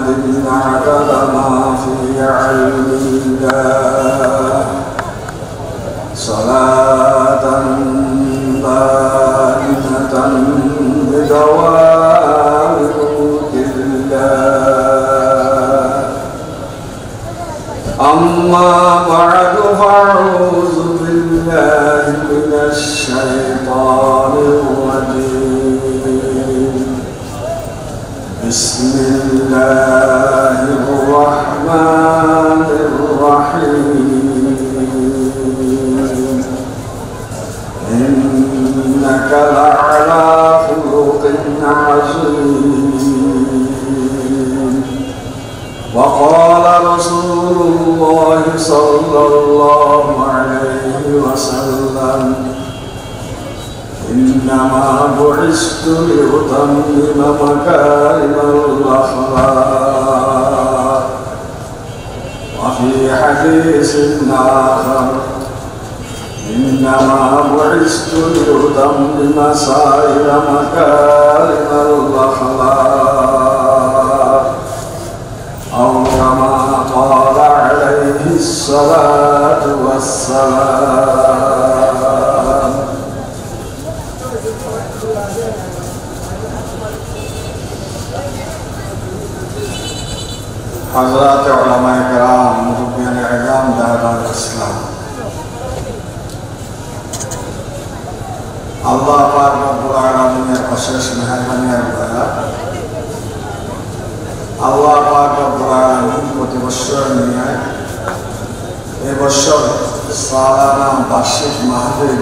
عدد ما في علم الله صلاة دائمة بدوام ملك الله أما بعد فأعوذ بالله من الشيطان الرجيم بسم الله الرحمن الرحيم إنك لعلى خلق عظيم وقال رسول الله صلى الله عليه وسلم إنما بعثت لأتمم مكارم الأخلاق وفي حديث آخر إنما بعثت لأتمم سائر مكارم الأخلاق أو كما قال عليه الصلاة والسلام حضرات علماء کرام مربیان اعظام داران اسلام আল্লাহ পাক রব্বুল আলামিনের অশেষ মেহেরবানির দ্বারা আল্লাহ পাক রব্বুল আলামিন প্রতি বছর নিয়ে এই বছর সালানা বার্ষিক মাহফিল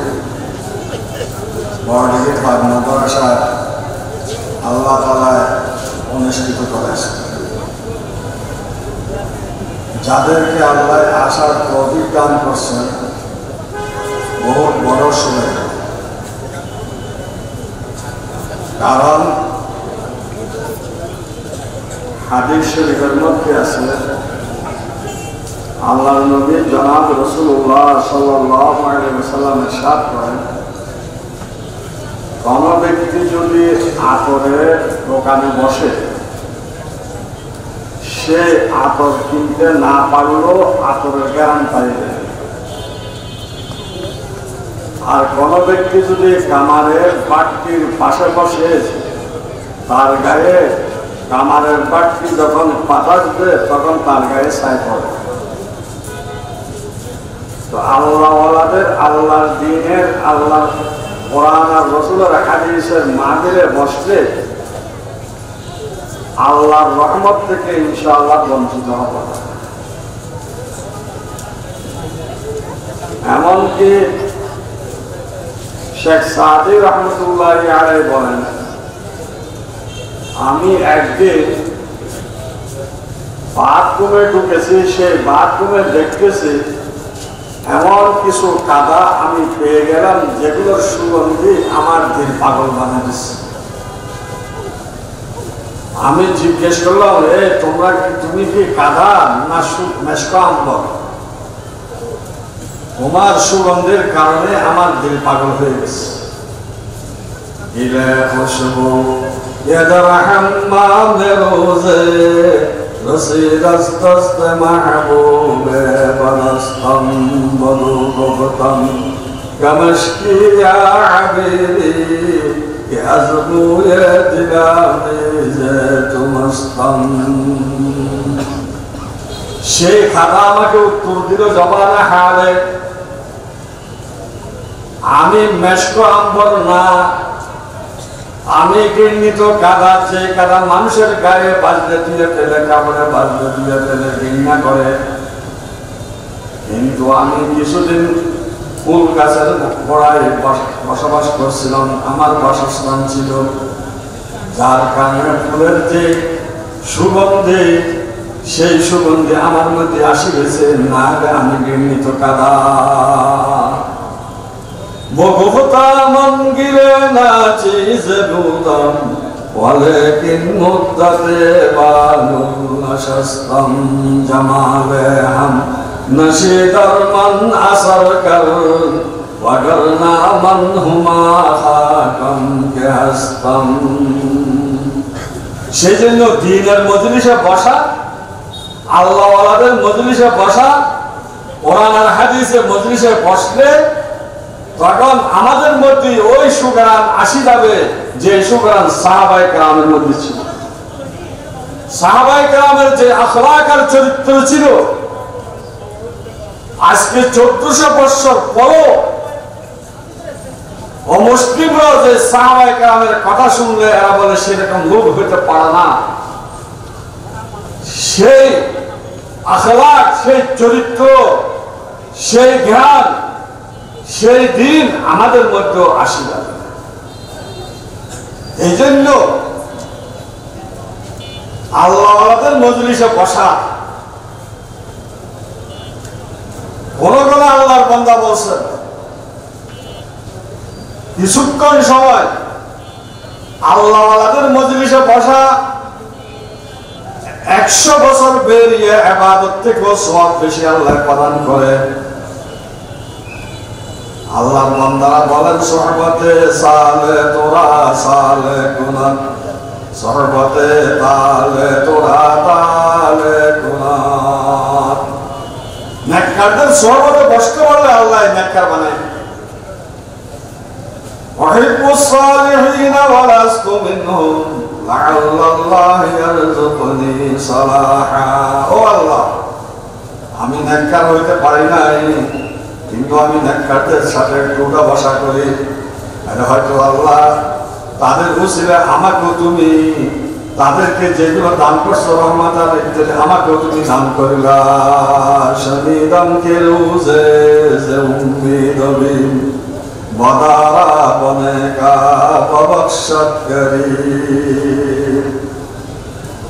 বড়দিঘি মাদ্রাসায় আল্লাহ তাআলা অনুষ্ঠিত করেছেন। যাদেরকে আল্লাহ আসার তৌফিক দান করছেন বহুত বড় সময়, কারণ হাদিস শরীফের মধ্যে আছে আল্লাহর নবী জনাব রাসূলুল্লাহ সাল্লাল্লাহু আলাইহি ওয়াসাল্লাম ইরশাদ করেন, কোন ব্যক্তি যদি আতরের দোকানে বসে সে আতর কিনতে না পারলেও আতরের জ্ঞান পাইবে, আর কোন ব্যক্তি যদি কামারের বাটকির পাশে বসে তার গায়ে কামারের বাটকি যখন বাতাস দেয় তখন তার গায়ে ছাই পড়ে। তো আল্লাহওয়ালাদের আল্লাহর দ্বীনের আল্লাহর কোরআন আর রাসূলের হাদিসের মাহফিলে বসলে আল্লাহর রহমত থেকে ইনশাআল্লাহ বঞ্চিত হব না। এমনকি শেখ সাদি রহমতুল্লাহি আলাইহি বলেন, আমি একদিন বাথরুমে ঢুকেছি, সেই বাথরুমে দেখতেছি এমন কিছু কাদা আমি পেয়ে গেলাম যেগুলোর সুগন্ধি আমার দিল পাগল বানিয়ে দিচ্ছে। আমি জিজ্ঞেস করলাম, তুমি কি কাদা না মেশক আম্বর? তোমার সুগন্ধের কারণে আমার দিল পাগল হয়ে গেছে। ইলা খুশবু ইয়াদার হাম্মামে রোজে রসিদ আস্তাস্ত মাহবুবে বনস্তম বলুগতম কামশকি ইয়া আবিদি ইয়াজবু ইয়াদিলামি জাতুমস্তম। সেই খাদা আমাকে উত্তর দিল জবানে হালে, আমি মেশক আম্বর না, আমি ঘৃণিত কাদা, যে কাদা মানুষের গায়ে বাজলে দিয়ে ফেলে, কাপড়ে বাজলে দিয়ে ফেলে ঘৃণা করে। কিন্তু আমি কিছুদিন ফুল গাছের গোড়ায় বসবাস করছিলাম, আমার বাসস্থান ছিল, যার কারণে ফুলের যে সুগন্ধি সেই সুগন্ধি আমার মধ্যে আসি গেছে, না আমি ঘৃণিত কাদা। বগুতা মন গিরে না চিজ বুদম ওয়ালাকিন মুদ্দাতে বালুল নশস্তম জামালে হাম নশিদার মান আসর কর ওয়াগরনা মান হুমা খাকম কে হস্তম। সেই জন্য দ্বীনের মজলিসে বসা, আল্লাহওয়ালাদের মজলিসে বসা, কোরআন আর হাদিসের মজলিসে বসলে তখন আমাদের মধ্যে ওই সুগান আসি যাবে যে সুগান সাহাবায়ে কেরামের মধ্যে ছিল। সাহাবায়ে কেরামের যে আখলাক আর চরিত্র ছিল, আজকে 1400 বছর পরও অমুসলিমরাও যে সাহাবায়ে কেরামের কথা শুনলে এরা বলে সেরকম লোক হইতে পারে না। সেই আখলাক, সেই চরিত্র, সেই জ্ঞান, সেই দিন আমাদের মধ্যে আসি যাবে। এই জন্য আল্লাহওয়ালাদের মজলিসে বসা, কোন কোন আল্লাহর বান্দা বলছেন কিছুক্ষণ সময় আল্লাহওয়ালাদের মজলিসে বসা 100 বছর বেরিয়ে ইবাদত থেকে সওয়াব বেশি আল্লাহ প্রদান করে। আল্লাহর বান্দারা বলেন সহবতে সালে তোরা সালে গুনাহ, সহবতে তালে তোরা তালে গুনাহ। নেককারদের সহবতে বসতে পারলে আল্লাহ নেককার বানায়। ওয়াহিব্বুস সালিহিনা ওয়া লাস্তু মিনহুম লাআল্লাল্লাহ ইয়ারযুকুনি সালাহা। ও আল্লাহ, আমি নেককার হইতে পারি নাই, কিন্তু আমি নেককারদের সাথে উঠা বসা করি। হয়তো আল্লাহ তাদের উসিলে আমাকেও তুমি, তাদেরকে যেগুলো দান করছো রহমত আর আমাকেও তুমি দান করিলা। শহীদম কে রোজে যে উম্মীদ বিন বদারা বনে কা ববখশত করি।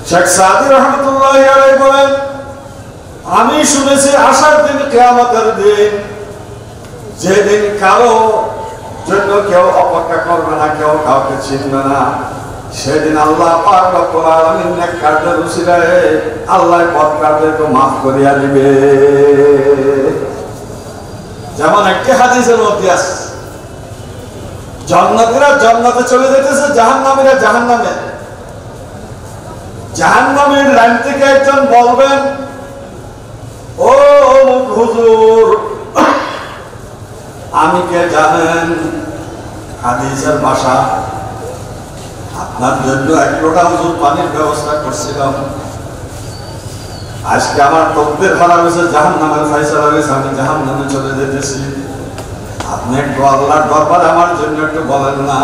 শেখ সাদি রহমতুল্লাহি আলাইহি বলেন, আমি শুনেছি আসার দিন কিয়ামতের দিন, যেদিন কারো জন্য কেউ অপেক্ষা করবে না, কেউ কাউকে চিনবে না, সেদিন আল্লাহ পাক রব্বুল আলামিন নেককারদের উসিলায় আল্লাহ বদকারদেরকে মাফ করিয়া দিবে। যেমন একটি হাদিসের মধ্যে আছে, জান্নাতীরা জান্নাতে চলে যেতেছে, জাহান্নামীরা জাহান্নামে। জাহান্নামের লাইন থেকে একজন বলবেন, ও হুজুর, আমি কে জানেন? হাদিসের ভাষা, আপনার জন্য 1 লোটা হুজুর পানির ব্যবস্থা করছিলাম, আজকে আমার তকদীর খারাপ হয়েছে, জাহান্নামের ফয়সালা হয়েছে, আমি জাহান্নামে চলে যেতেছি। আপনি একটু আল্লাহর দরবারে আমার জন্য একটু বলেন না।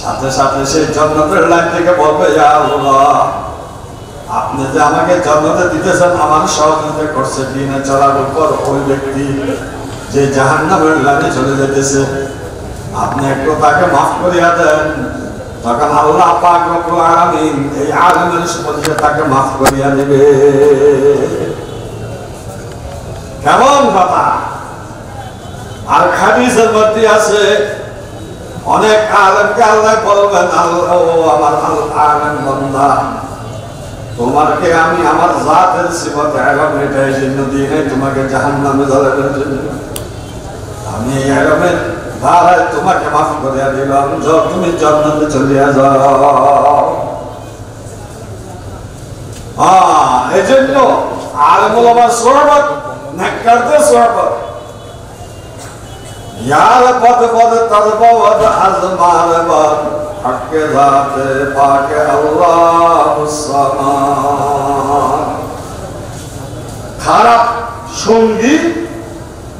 সাথে সাথে সেই জান্নাতের লাইন থেকে বলবে, ইয়া আল্লাহ, আপনি যে আমাকে জান্নাতে দিতেছেন, আমার সহযোগিতা করছে দিনে চলার উপর ওই ব্যক্তি যে জাহান্নামের লাইনে চলে যেতেছে, আপনি একটু তাকে মাফ করিয়া দেন। তখন আল্লাহ পাক রব্বুল আলামিন এই আলেমের সম্পর্কে তাকে মাফ করিয়া দিবে। কেমন কথা! আর হাদিসের মধ্যে আছে, অনেক আলেমকে আল্লাহ বলবেন, আল্লাহ ও আমার আলেম বান্দা, তোমাকে আমি আমার জাতের সিফাতে ইলম এটাই জন্য দিই নাই তোমাকে জাহান্নামে জ্বালানোর জন্য। আমি এই ইলমের দ্বারাই তোমাকে মাফ করিয়া দিলাম, যখন তুমি জান্নাতে চলিয়া যাও। এই জন্য আলেম ওলামার সোহবত, নেককারদের সোহবত। यार पद पद तद पद अजमाल बद हक जाते पाके अल्लाह समान। খারাপ সঙ্গী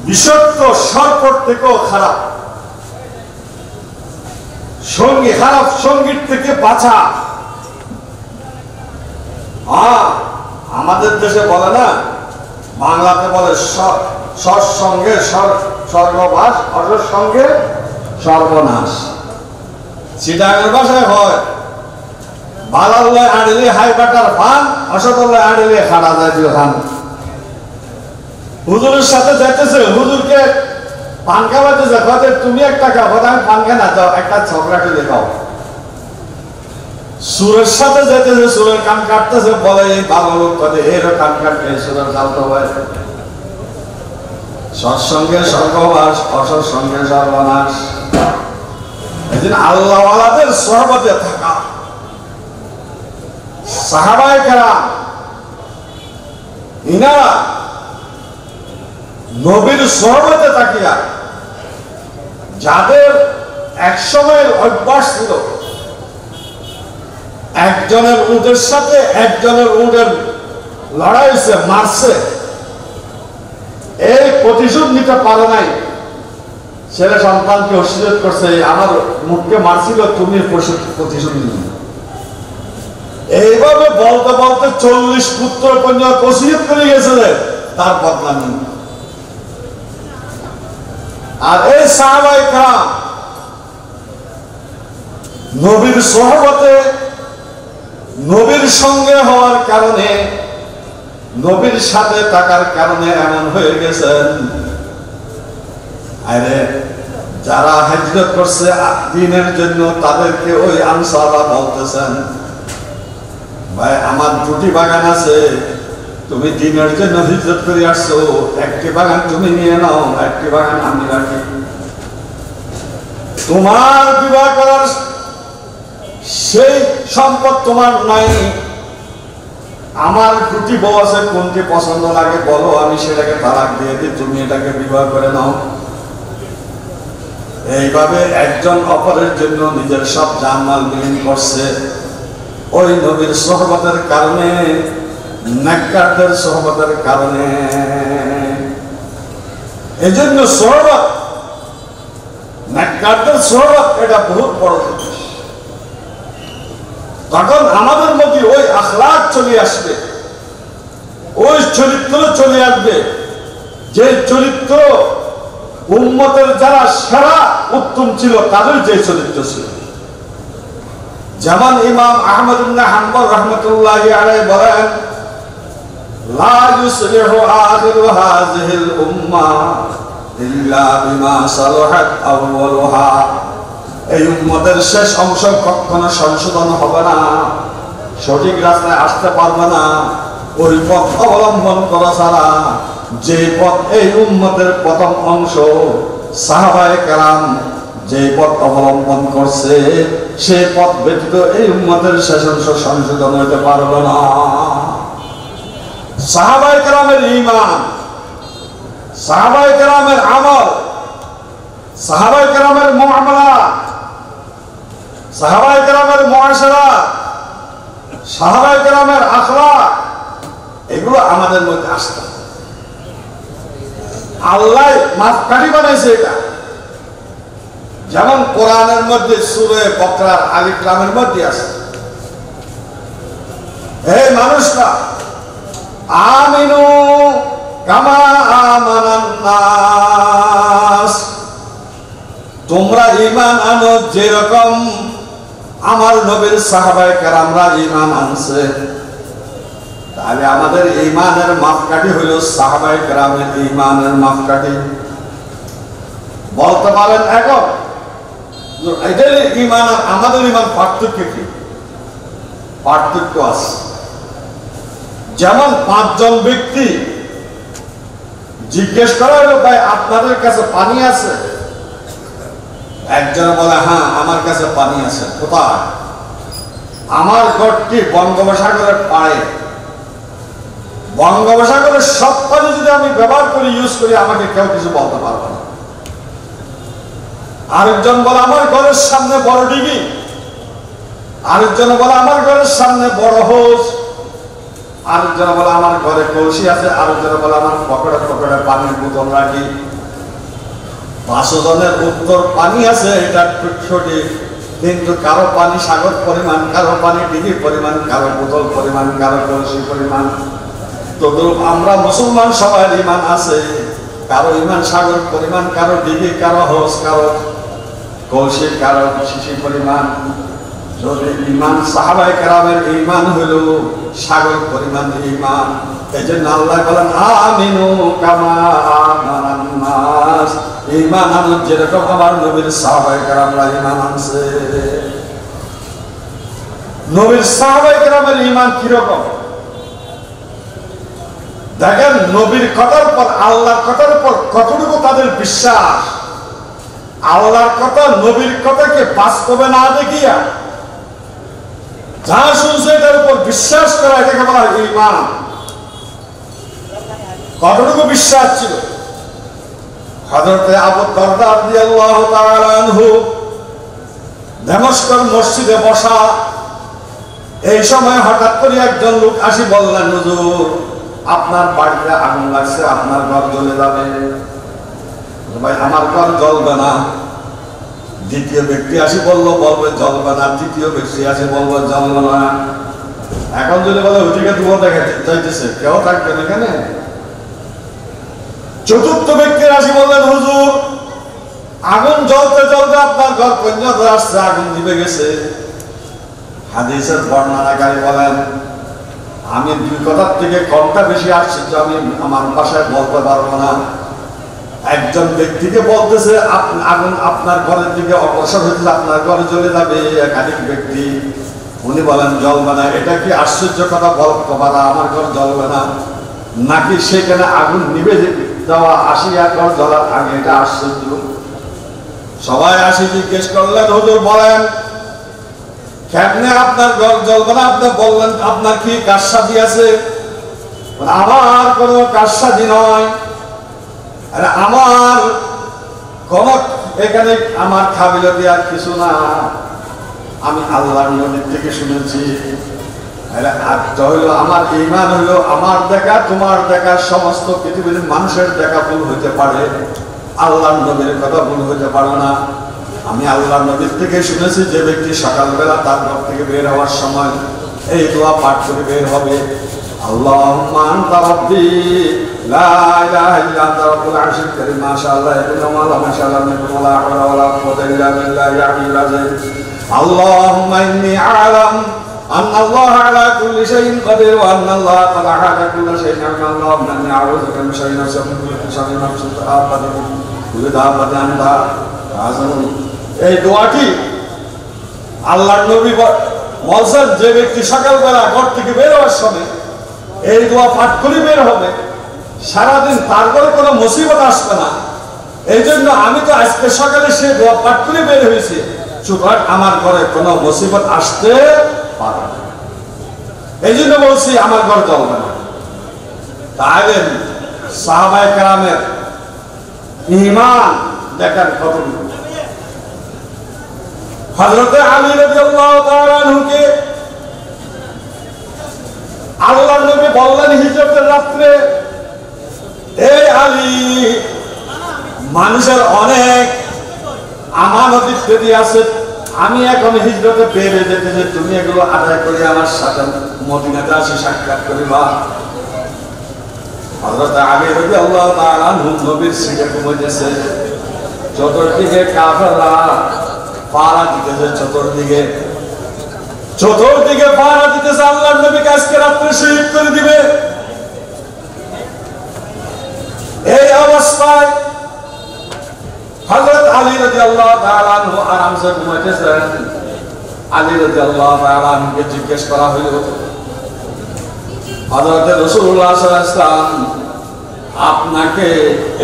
বিষাক্ত সর্পের থেকেও খারাপ সঙ্গী, খারাপ সঙ্গীর থেকে বাঁচা। আমাদের দেশে বলে না, বাংলাতে বলে সৎসঙ্গে স্বর্গবাস, অসৎসঙ্গে সর্বনাশ। চিটাগাঙ্গের ভাষায় হয়, বালাল্লাহ আড়িলে হাই বাটার ফান, অসৎল্লাহ আড়িলে খাড়া জাতীয় খান। হুজুরের সাথে যাইতেছে, হুজুরকে পান খাওয়াইতেছে, কথা তুমি একটা খাও, কথা আমি পান খাই না, যাও একটা চকলেট দেখাও। সুরের সাথে যাইতেছে, সুরের কান কাটতেছে, বলে এই ভালো লোক কথা এরও কান কাটবে, সুরের খালতে হয়। সৎসঙ্গে স্বর্গবাস, অসৎসঙ্গে সর্বনাশ। এই জন্য আল্লাহওয়ালাদের সহবতে থাকা, সাহাবায়ে কেরাম ইনারা নবীর সোহবতে তাকিয়া যাদের এক সময়ের অভ্যাস ছিল একজনের উটের সাথে একজনের উটের লড়াই হয়েছে, মারছে, এই প্রতিশোধ নিতে পারে নাই, ছেলে সন্তানকে অস্বীকার করছে, আমার মুখকে মারছিল, তুমি প্রতিশোধ নিলে। এইভাবে বলতে বলতে 40 পুত্র কন্যা ওসিয়ত করে গেছিলেন, তার বদলা নিন। আর এই সাহাবায়ে কেরাম নবীর সোহবতে নবীর সঙ্গে হওয়ার কারণে, নবীর সাথে থাকার কারণে এমন হয়ে গেছেন, আরে যারা হিজরত করছে দ্বীনের জন্য তাদেরকে ওই আনসাররা বলতেছেন, ভাই আমার 2টি বাগান আছে, তুমি দ্বীনের জন্য হিজরত করে আসছো, একটি বাগান তুমি নিয়ে নাও, একটি বাগান আমি রাখি। তোমার বিবাহ করার সেই সম্পদ তোমার নাই, আমার 2টি বউ আছে, কোনটি পছন্দ লাগে বলো, আমি সেটাকে তালাক দিয়ে দিই, তুমি এটাকে বিবাহ করে নাও। এইভাবে একজন অপরের জন্য নিজের সব জানমাল বিলীন করছে ওই নবীর সোহবতের কারণে, নেককারদের সোহবতের কারণে। এজন্য সোহবত, নেককারদের সোহবত এটা বহুত বড় জিনিস। তখন আমাদের মধ্যে ওই আখলাক চলে আসবে, ওই চরিত্র চলে আসবে, যে চরিত্র উম্মতের যারা সেরা উত্তম ছিল তাদের যে চরিত্র ছিল। যেমন ইমাম আহমদ ইবনে হাম্বল রাহমাতুল্লাহি আলাইহি বলেন, লা ইউসলিহু আখিরু হাযিহিল উম্মাহ ইল্লা বিমা সালাহাত আউয়ালুহা। এই উম্মতের শেষ অংশ কখনো সংশোধন হবে না, সঠিক রাস্তায় আসতে পারবে না ওই পথ অবলম্বন করা ছাড়া, যে পথ এই উম্মতের প্রথম অংশ সাহাবায়ে কেরাম যে পথ অবলম্বন করছে, সেই পথ ব্যতীত এই উম্মতের শেষ অংশ সংশোধন হতে পারবে না। সাহাবায়ে কেরামের ঈমান, সাহাবায়ে কেরামের আমল, সাহাবায়ে কেরামের মুআমালাত, সাহাবায়ে কেরামের মুআশারা, সাহাবায়ে কেরামের আখলাক, এগুলো আমাদের মধ্যে আসতে হবে। আল্লাহ মাপকাঠি বানাইছে এটা। যেমন কোরআনের মধ্যে সূরা বাকরার আলিফ লামের মধ্যে আছে, হে মানুষরা আমিনু কামা আমানান নাস, তোমরা ঈমান আনো যেরকম আমার নবীর সাহাবায়ে কেরামরা ঈমান আনছে। তাহলে আমাদের ঈমানের মাপকাঠি হলো সাহাবায়ে কেরামের ঈমানের মাপকাঠি। বলতে পারেন এখন এদের ঈমান আর আমাদের ঈমান পার্থক্য কি? পার্থক্য আছে। যেমন 5 জন ব্যক্তি জিজ্ঞেস করা হলো, ভাই আপনাদের কাছে পানি আছে? একজন বলে, হ্যাঁ আমার কাছে পানি আছে। কোথায়? আমার ঘরটি বঙ্গোপসাগরের পাড়ে। বঙ্গোপসাগরের সব পানি যদি আমি ব্যবহার করি, ইউজ করি, আমাকে কেউ কিছু বলতে পারবে না। আরেকজন বলে, আমার ঘরের সামনে বড় ডিগি। আরেকজন বলে, আমার ঘরের সামনে বড় হোস। আরেকজন বলে, আমার ঘরে কলসি আছে। আরেকজন বলে, আমার পকেটে পকেটে পানির বোতল রাখি। 5 জনের উত্তর পানি আছে, এটা সঠিক, কিন্তু কারো পানি সাগর পরিমাণ, কারো পানি ডিগি পরিমাণ, কারো বোতল পরিমাণ, কারো কলসি পরিমাণ। তদ্রূপ আমরা মুসলমান সবার ঈমান আছে, কারো ঈমান সাগর পরিমাণ, কারো ডিগি, কারো হোস, কারো কলসি, কারো শিশি পরিমাণ। যদি ঈমান সাহাবায়ে কেরামের ঈমান হলো সাগর পরিমাণ ঈমান, এজন্য আল্লাহ বলেন আমিনু কামা আমানান নাস, ঈমান আনো যেরকম আমার নবীর সাহাবায়ে কেরামরা ঈমান আনছে। নবীর সাহাবায়ে কেরামের ঈমান কি রকম? দেখেন নবীর কথার পর আল্লাহর কথার পর কতটুকু তাদের বিশ্বাস। আল্লাহর কথা নবীর কথাকে বাস্তবে না দেখিয়া যা শুনছে এটার উপর বিশ্বাস করা, এটাকে বলা হয় ঈমান। কতটুকু বিশ্বাস ছিল? হযরত আবু দারদা রাদিয়াল্লাহু তাআলা আনহু দামেস্কের মসজিদে বসা, এই সময় হঠাৎ করে একজন লোক আসি বললেন, হুজুর আপনার বাড়িতে আগুন লাগছে, আপনার ঘর জ্বলে যাবে। ভাই আমার ঘর জ্বলবে না। দ্বিতীয় ব্যক্তি আসি বলবে জ্বলবে না। তৃতীয় ব্যক্তি আসি বলবে জ্বলবে না। এখন যদি বলে ওদিকে ধোঁয়া দেখা যাইতেছে, কেউ থাকবে না এখানে। চতুর্থ ব্যক্তি আসি বললেন, হুজুর আগুন জ্বলতে জ্বলতে আপনার ঘর পর্যন্ত আসছে, আগুন নিভে গেছে। হাদিসের বর্ণনাকারী বলেন, আমি দুই কথার থেকে কোনটা বেশি আশ্চর্য আমি আমার ভাষায় বলতে পারবো না। একজন ব্যক্তিকে বলতেছে আগুন আপনার ঘরের দিকে অগ্রসর হইতেছে, আপনার ঘরে চলে যাবে। একাধিক ব্যক্তি উনি বলেন জ্বলবে না। এটা কি আশ্চর্য কথা বলতে পারা, আমার ঘর জ্বলবে না, নাকি সেখানে আগুন নিভে যাওয়া 80 ঘর জ্বলার আগে? এটা আশ্চর্য। সবাই আসি জিজ্ঞেস করলেন, হুজুর বলেন কেমনে আপনার ঘর জ্বলবে না? আপনি বললেন আপনার কি কারসাজি আছে? আমার কোনো কারসাজি নয়, আমার কোন এখানে আমার কাবিলিয়ত আর কিছু না। আমি আল্লাহর নবী থেকে শুনেছি। আমার ঈমান হইল আমার দেখা তোমার দেখা সমস্ত পৃথিবীর মানুষের দেখা ভুল হইতে পারে, আল্লাহর নবীর কথা ভুল হইতে পারে না। আমি আল্লাহর নবীর থেকে শুনেছি যে ব্যক্তি সকালবেলা তার ঘর থেকে বের হওয়ার সময় এই দোয়া পাঠ করে বের হবে, আল্লাহুম্মা আনতা রাব্বি লা ইলাহা ইল্লা আনতা রাব্বুল আরশিল কারীম, মাশাআল্লাহ ইল্লা লা মাশাআল্লাহ লা হাওলা ওয়ালা কুওয়াতা ইল্লা বিল্লাহিল আলিয়্যিল আযীম। আল্লাহুম্মা ইন্নী আ'লাম আন্না আল্লাহা আলা কুল্লি শাইইন কাদির ওয়া আন্না আল্লাহা ক্বাদ আহাতা কুল্লা শাইইন ইলমা। আল্লাহুম্মা ইন্নী আউযু বিকা মিন শাররি নাফসি ওয়া মিন শাররি নাফসি কুল্লি দাব্বাতিন আনতা আযম। এই দোয়াটি আল্লাহর নবী বলছেন যে ব্যক্তি সকালবেলা ঘর থেকে বের হওয়ার সময় এই দোয়া পাঠ করে বের হবে, সারাদিন তার ঘরে কোনো মুসিবত আসবে না। এই জন্য আমি তো আজকে সকালে সে দোয়া পাঠ করে বের হয়েছি, সুতরাং আমার ঘরে কোনো মুসিবত আসতে পারে না। এই জন্য বলছি আমার ঘর জ্বলবে না। তাহলে সাহাবায়ে কেরামের ঈমান দেখার কতটুকু। হযরত আলী রাদিয়াল্লাহু তাআলা আনহুকে আল্লাহর নবী বললেন হিজরতের রাত্রে, এই আলী মানুষের অনেক আমানত ইত্যাদি আছে, আমি এখন হিজরতে বের হয়ে যেতেছি, তুমি এগুলো আদায় করে আমার সাথে মদিনাতে আসি সাক্ষাৎ করিবা। হযরত আলী রাদিয়াল্লাহু তাআলা আনহু নবীর সিটে ঘুমাইতেছে, চতুর্দিকে কাফেররা পাহারা দিতেছে, চতুর্দিকে পাহারা দিতেছে। আল্লাহর নবীকে আজকে রাত্রে শহীদ করে দিবে। এই অবস্থায় হযরত আলী রাদিয়াল্লাহু তাআলা আনহু আরামসে ঘুমাইতেছেন। আলী রাদিয়াল্লাহু তাআলা আনহুকে জিজ্ঞেস করা হইল, হযরত রাসূলুল্লাহ সাল্লাল্লাহু আলাইহি ওয়াসাল্লাম আপনাকে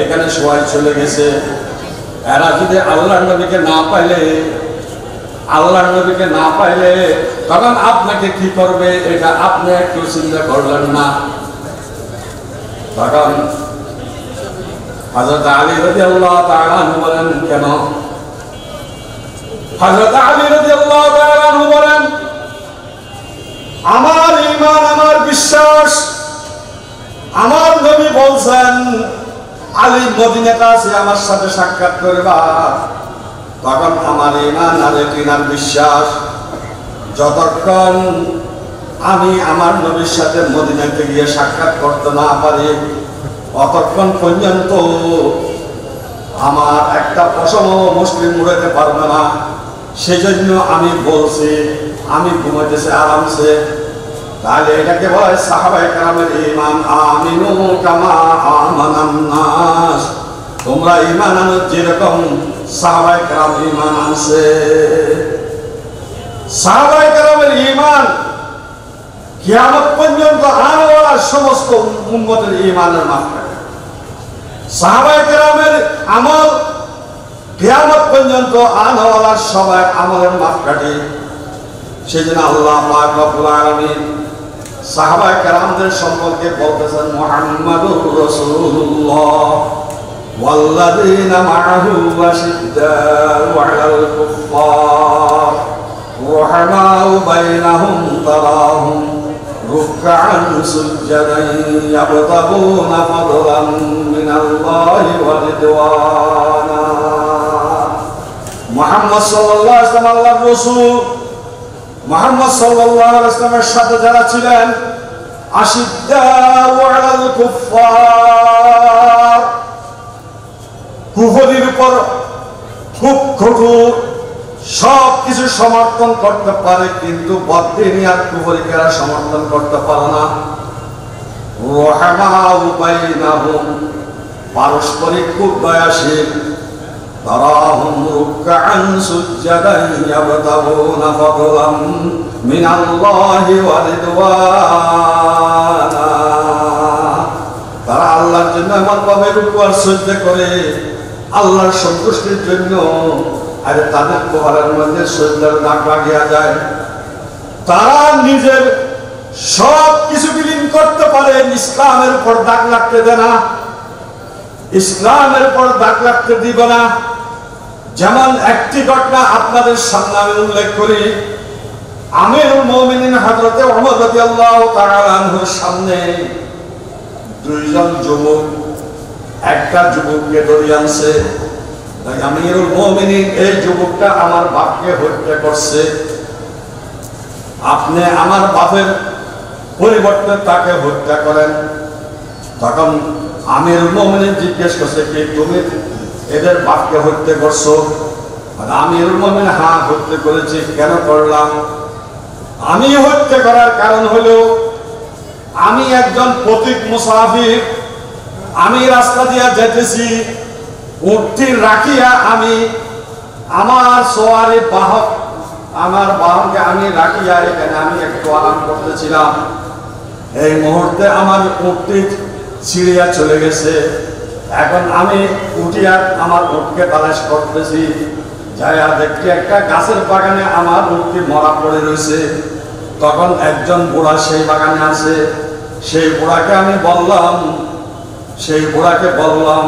এখানে শোয়াই চলে গেছে, এরা যদি আল্লাহর নবীকে না পাইলে তখন আপনাকে কি করবে, এটা আপনি একটু চিন্তা করলেন না? তখন হযরত আলী রাদিয়াল্লাহু তাআলা আনহু বলেন, কেন? হযরত আলী রাদিয়াল্লাহু তাআলা আনহু বলেন, আমার ঈমান, আমার বিশ্বাস, আমার নবী বলছেন আলী মদিনাতে আছে আমার সাথে সাক্ষাৎ করবা। তখন আমার ঈমান আর ইয়াকিন বিশ্বাস, যতক্ষণ আমি আমার নবীর সাথে মদিনাতে গিয়ে সাক্ষাৎ করতে না পারি অতক্ষণ পর্যন্ত আমার একটা পশম মুসলিম উড়াতে পারবে না। সেজন্য আমি বলছি আমি ঘুমাইতেছি আরামসে। তাহলে এটাকে বলা হয় সাহাবায়ে কেরামের ঈমান। আমিনু কামা আমানান নাস, তোমরা ঈমান আনো যেরকম সাহাবায়ে কেরাম ঈমান আনছে। সাহাবায়ে কেরামের ঈমান কিয়ামত পর্যন্ত আনওয়ালা সমস্ত উম্মতের ঈমানের মাপকাঠি। সাহাবায়ে কেরামের আমল কিয়ামত পর্যন্ত আনওয়ালা সবার আমলের মাপকাঠি। সেজন্য আল্লাহ পাক রব্বুল আলামিন সাহাবায়ে কেরামদের সম্পর্কে বলতেছেন মুহাম্মাদুর রাসূলুল্লাহ ওয়াল্লাযীনা মাআহু আশিদ্দাউ আলাল কুফফার রুহামাউ বাইনাহুম তারাহুম রুকআন সুজদান ইয়াবতাগুনা ফাদলান মিনাল্লাহি ওয়া রিদওয়ানা। মুহাম্মদ সাল্লাল্লাহু আলাইহি ওয়াসাল্লাম আল্লাহর রাসূল। মুহাম্মদ সাল্লাল্লাহু আলাইহি ওয়াসাল্লামের সাথে যারা ছিলেন আশিদ্দাউ আলাল কুফফার, কুফরির উপর খুব কঠোর, সব কিছু সমর্থন করতে পারে কিন্তু বদদিনী আর কুফরিকেরা সমর্থন করতে পারে না। রুহামাউ বাইনাহুম, পারস্পরিক খুব দয়াশীল। তারাহুম রুকআন সুজদান ইয়াবতাগুনা ফাদলান মিনাল্লাহি ওয়া রিদওয়ানা। তারা আল্লাহর জন্য এমনভাবে রুকু আর সিজদা করে আল্লাহর সন্তুষ্টির জন্য। আর তাদের কোহরের মধ্যে সিজদার দাগ লাগিয়া যায়। তারা নিজের সব কিছু বিলীন করতে পারে, ইসলামের উপর দাগ লাগতে দেয় না, ইসলামের উপর দাগ লাগতে দিব না। যেমন একটি ঘটনা আপনাদের সামনে আমি উল্লেখ করি। আমিরুল মুমিনিন হযরত ওমর রাদিয়াল্লাহু তাআলা আনহুর সামনে দুইজন যুবক একটা যুবককে ধরে আনছে। আমিরুল মুমিনিন, এই যুবকটা আমার বাপকে হত্যা করছে, আপনি আমার বাপের পরিবর্তে তাকে হত্যা করেন। তখন আমিরুল মুমিনিন জিজ্ঞেস করছে, কি তুমি এদের বাপকে হত্যা করছো? আমিরুল মুমিনিন, হ্যাঁ হত্যা করেছি। কেন করলাম? আমি হত্যা করার কারণ হলো আমি একজন পথিক মুসাফির, আমি রাস্তা দিয়ে যেতেছি, উটটি রাখিয়া আমি আমার সোয়ারি বাহক, আমার বাহনকে আমি রাখিয়া এখানে আমি একটু আরাম করতেছিলাম। এই মুহূর্তে আমার উটটি ছিড়িয়া চলে গেছে। এখন আমি উঠিয়া আমার উটকে তালাশ করতেছি, যাইয়া দেখি একটা গাছের বাগানে আমার উটটি মরা পড়ে রয়েছে। তখন একজন বুড়া সেই বাগানে আছে। সেই বুড়াকে আমি বললাম, সেই বুড়াকে বললাম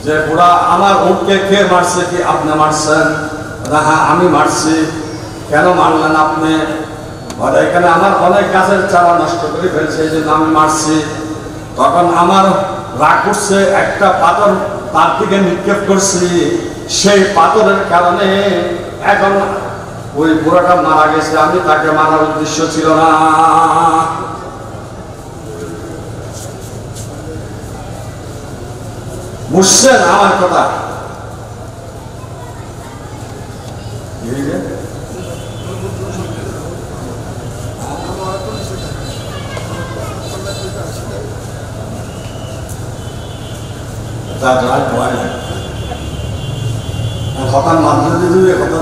যে বুড়া, আমার উটকে কে মারছে? কি আপনি মারছেন? হ্যাঁ আমি মারছি। কেন মারলেন আপনি? এখানে আমার অনেক গাছের চারা নষ্ট করে ফেলছে, এই জন্য আমি মারছি। তখন আমার রাগ করছে, একটা পাথর তার দিকে নিক্ষেপ করছি, সেই পাথরের কারণে এখন ওই বুড়াটা মারা গেছে। আমি তাকে মারার উদ্দেশ্য ছিল না। বুঝছেন আমার কথা? কথা মানতে দিবে, কথা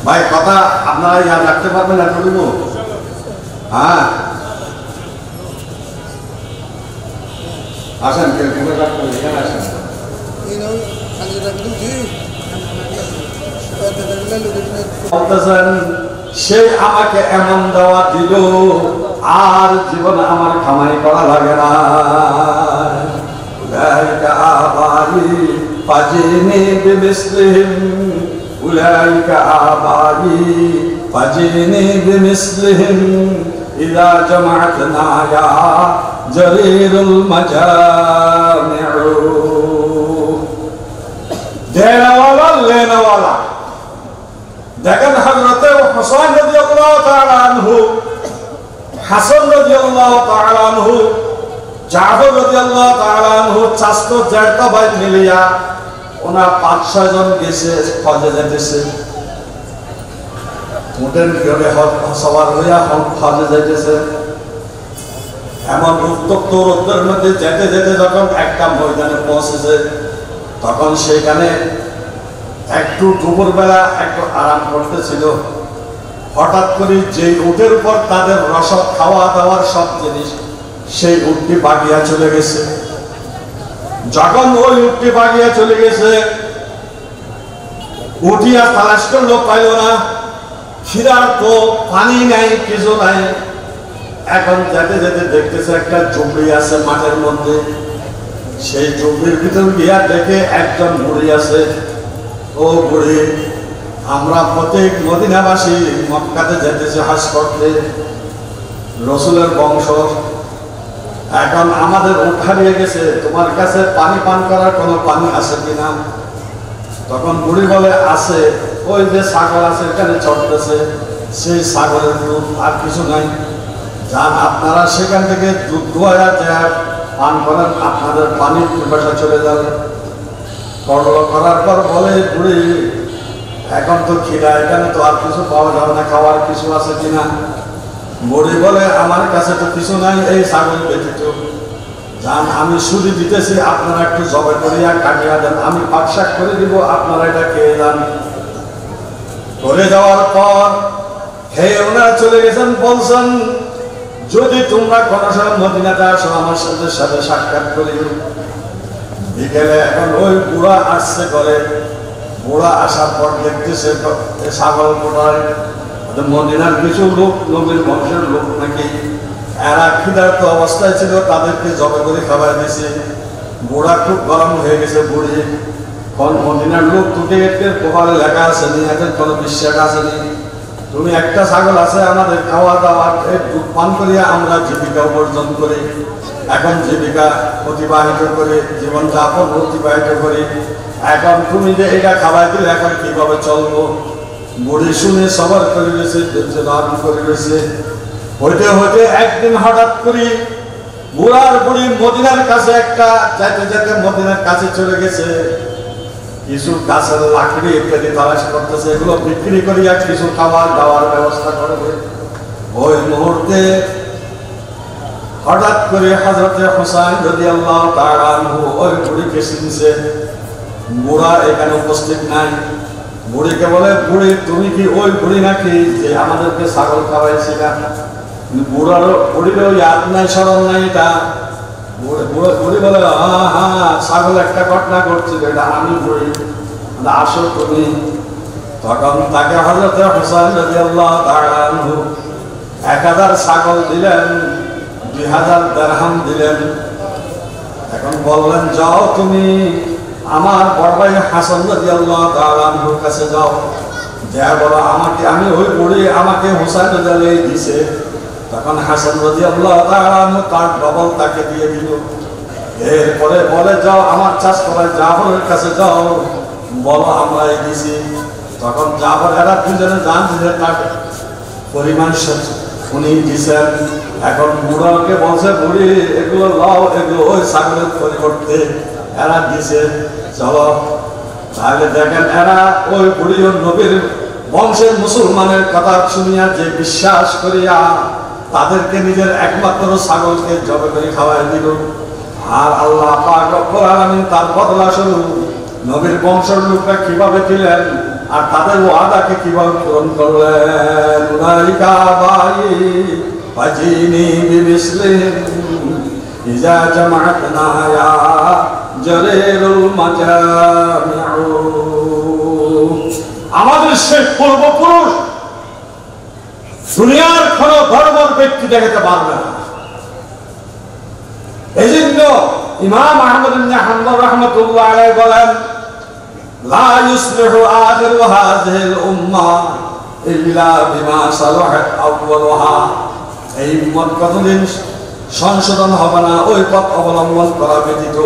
ভাই, কথা আপনারা ইয়াদ রাখতে পারবেন এতটুকু? হ্যাঁ আসেন, এখানে আসেন। বলতেছেন সে আমাকে এমন দেওয়া দিল, আর জীবনে আমার কামাই করা লাগে না। উলাইকা আবাই ফাজিনি বিমিসলিহিম, উলাইকা আবাই ফাজিনি বিমিসলিহিম ইযা জামা'তনা ইয়া জরিরুল মাজামিউ। দেওয়ালা লেনাওয়ালা। দেখেন হযরত হুসাইন রাদিয়াল্লাহু তাআলা আনহু, হাসান রাদিয়াল্লাহু তাআলা আনহু, জাফর রাদিয়াল্লাহু তাআলা আনহু, চাচতো জ্যাঠা ভাই মিলিয়া ওনা 5-6 জন গেছে হজে যাইতেছে। উটের ঘরে সবার হইয়া হজে যাইতেছে। এমন উত্তপ্ত রোদের মধ্যে যেতে যেতে যখন একটা ময়দানে পৌঁছেছে, তখন সেখানে একটু দুপুরবেলা একটু আরাম করতেছিল। হঠাৎ করে যে উটের উপর তাদের রসদ খাওয়া দাওয়ার সব জিনিস সেই উটটি বাগিয়া চলে গেছে। যখন ওই উটটি বাগিয়া চলে গেছে, উঠিয়া তালাশ করলো, পাইল না। ক্ষীরার্ত, পানি নাই, কিছু নাই। এখন যেতে যেতে দেখতেছে একটা ঝুপড়ি আছে মাঠের মধ্যে। সেই ঝুপড়ির ভিতর গিয়া দেখে একজন বুড়ি আছে। ও বুড়ি, আমরা প্রত্যেক মদিনাবাসী মক্কাতে যেতেছি হজ করতে, রসুলের বংশ। এখন আমাদের উট হারিয়ে গেছে, তোমার কাছে পানি পান করার কোনো পানি আছে কিনা? তখন বুড়ি বলে, আছে, ওই যে ছাগল আছে এখানে চড়তেছে, সেই ছাগলের দুধ, আর কিছু নাই। যান, আপনারা সেখান থেকে দুধ দোয়া পান করেন, আপনাদের পানির পিপাসা চলে যাবে। করার পর বলে বুড়ি, এখন তো খিদা, এখানে তো আর কিছু পাওয়া যাবে না, খাওয়ার কিছু আছে কিনা? বুড়ি বলে, আমার কাছে তো কিছু নাই, এই ছাগল ব্যতীত। যান, আমি সুদি দিতেছি, আপনারা একটু জবে করিয়া কাটিয়া দেন, আমি পাকশাক করে দিব, আপনারা এটা খেয়ে যান। করে যাওয়ার পর খেয়ে ওনারা চলে গেছেন। বলছেন, যদি তোমরা কোনো সময় মদিনাতে আসো, আমার সাথে সাথে সাক্ষাৎ করি। বিকেলে এখন ওই বুড়া আসছে করে। বুড়া আসার পর দেখতেছে ছাগল কোটায় মদিনার কিছু লোক, নবীর বংশের লোক নাকি, এরা ক্ষুধার্ত অবস্থায় ছিল, তাদেরকে জবে করে খাবার দিয়েছে। বুড়া খুব গরম হয়ে গেছে। বুড়ি, কোন মদিনার লোক, তোকে কপালে লেখা আছে নি, এদের কোনো বিশ্বাস আছে নি? তুমি একটা ছাগল আছে, আমাদের খাওয়া দাওয়া দুধ পান করিয়া আমরা জীবিকা উপার্জন করি। এখন জীবিকা অতিবাহিত করে, জীবন যাপন অতিবাহিত করি। এখন তুমি যে এটা খাবার দিলে, এখন কিভাবে চলবো? বুড়ি শুনে সবার করে গেছে, ধারণ করে গেছে। হইতে হইতে একদিন হঠাৎ করি বুড়ার বুড়ি মদিনার কাছে একটা যেতে যেতে মদিনার কাছে চলে গেছে। কিছু গাছের লাকড়ি ইত্যাদি তালাশ করতেছে, এগুলো বিক্রি করিয়া কিছু খাবার দাওয়ার ব্যবস্থা করবে। ওই মুহূর্তে হঠাৎ করে হযরতে হুসাইন রাদিয়াল্লাহু তাআলা আনহু ওই বুড়িকে চিনছে। বুড়া এখানে উপস্থিত নাই। বুড়িকে বলে, বুড়ি, তুমি কি ওই বুড়ি নাকি যে আমাদেরকে ছাগল খাওয়াইছিল? বুড়িরও ইয়াদ নাই, স্মরণ নাই। এটা বুড়ি বলে, হ্যাঁ হ্যাঁ, ছাগল একটা ঘটনা ঘটছিল, এটা আমি বুড়ি, আসো তুমি। তখন তাকে হযরতে হুসাইন রাদিয়াল্লাহু তাআলা আনহু 1000 ছাগল দিলেন, 2000 দিরহাম দিলেন। এখন বললেন, যাও তুমি আমার বড় ভাই হাসান রাদিয়াল্লাহু তাআলা আনহুর কাছে যাও, যা বলো আমাকে, আমি ওই বুড়ি আমাকে হুসাইন রাদিয়াল্লাহু দিছে। তখন হাসান রাদিয়াল্লাহু তাআলা আনহু তার ডবল তাকে দিয়ে দিল। এরপরে বলে, যাও আমার চাচা ভাই জাফরের কাছে যাও, বলো আমরা এই দিছি। তখন জাফর এরা দুজনে জান দিলে তার পরিমাণ উনি দিছেন। এখন বুড়াকে বলছে, বুড়ি এগুলো লাও, এগুলো ওই ছাগলের পরিবর্তে এরা দিছে, চলো। তাহলে দেখেন, এরা ওই বুড়ি ও নবীর বংশের মুসলমানের কথা শুনিয়া যে বিশ্বাস করিয়া তাদেরকে নিজের একমাত্র ছাগলকে জবে করে খাওয়াই দিল। আর আল্লাহ পাক রব্বুল আলামিন তার বদলা স্বরূপ নবীর বংশের লোকরা কিভাবে দিলেন আর তাদের ওয়াদাকে কিভাবে পূরণ করলেন। উলাইকা বাই ফাজিনি বিমিসলিহিম ইজা জামা'না ইয়া জারিরুল মাজামিউ। আমাদের সেই পূর্বপুরুষ দুনিয়ার কোন ধর্মের ব্যক্তি দেখাতে পারবে না। এই জন্য ইমাম আহমদ ইবনে হাম্বল রাহমাতুল্লাহ আলাইহি বলেন, লা ইউসলিহু আখিরু হাযিহিল উম্মাহ ইল্লা বিমা সালাহাত আউয়ালুহা। এই উম্মত কতদিন সংশোধন হবে না ওই পথ অবলম্বন করা ব্যতীত।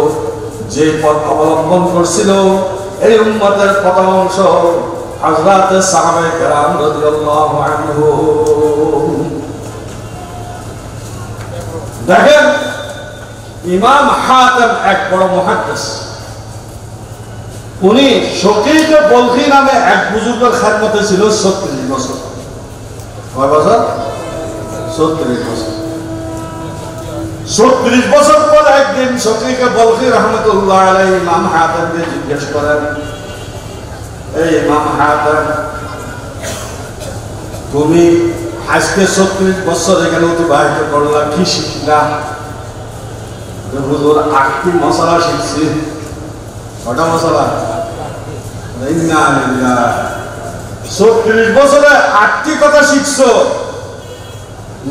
যে পথ অবলম্বন করছিল এই উম্মতের প্রথম অংশ হযরত সাহাবায়ে কেরাম রাদিয়াল্লাহু আনহুম। দেখেন, ইমাম হাতিম এক বড় মুহাদ্দিস, উনি শকীক বলখী নামে এক বুজুর্গের খেদমতে ছিল 36 বছর। কয় বছর? 36 বছর। 36 বছর পর একদিন শকীক বলখী রাহমাতুল্লাহ আলাইহি ইমাম হাতিমকে জিজ্ঞেস করেন, এই ইমাম হাতিম, তুমি আজকে 36 বছর এখানে অতিবাহিত করলা, কি শিখলা? হুজুর 8টি মশলা শিখছি। কটা মশলা? 34 বছরে 8টি কথা শিখছো।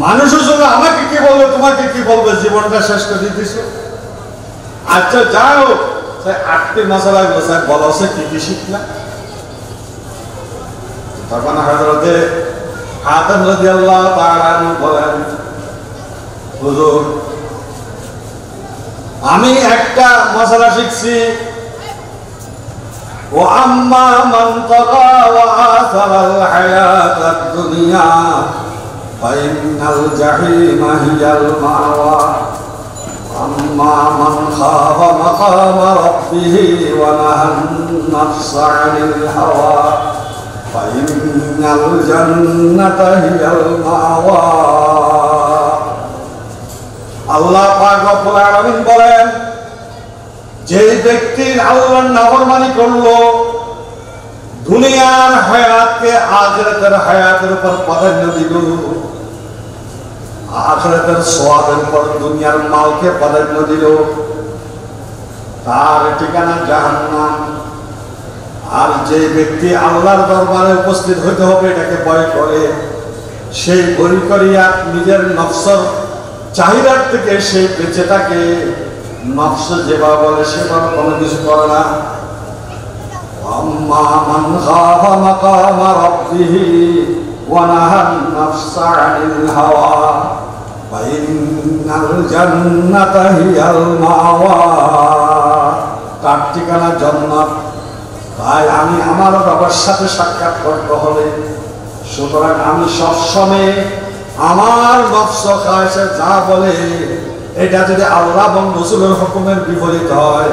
মানুষের জন্য আমাকে কি বলবে, তোমাকে কি বলবে, জীবনটা শেষ করে দিতেছ। আচ্ছা যাও, 8টি মশলা বলো, সে কি কি শিখলা? তখন হযরতে আদম রাদিয়াল্লাহু তাআলা বলেন, হুজুর আমি একটা মশলা শিখছি, وأما من طغى وآثر الحياة الدنيا فإن الجحيم هي المأوى وأما من خاف مقام ربه ونهى النفس عن الهوى فإن الجنة هي المأوى। আল্লাহ পাক রব্বুল আলামিন বলেন, যে ব্যক্তি আল্লাহর নাফরমানি করলো, দুনিয়ার হায়াতকে আখিরাতের হায়াতের উপর প্রাধান্য দিল, আখিরাতের সওয়াবের উপর দুনিয়ার মালকে প্রাধান্য দিল, তার ঠিকানা জাহান্নাম। আর যে ব্যক্তি আল্লাহর দরবারে উপস্থিত হইতে হবে এটাকে ভয় করে, সেই ভয় করিয়া নিজের নফসের চাহিদার থেকে সে বেঁচে থাকে, নফস যেভাবে বলে সেভাবে কোনো কিছু করে না। আম্মা মান খাফা মাকামা রাব্বিহি ওয়া নাহান নাফসা আনিল হাওয়া ফাইন্নাল জান্নাতা হিয়াল মাওয়া, তার ঠিকানা জান্নাত। তাই আমি আমার বাবার সাথে সাক্ষাৎ করতে হলে, সুতরাং আমি সবসময় আমার নফস খায়সে যা বলে এটা যদি আল্লাহ এবং রসুলের হুকুমের বিপরীত হয়,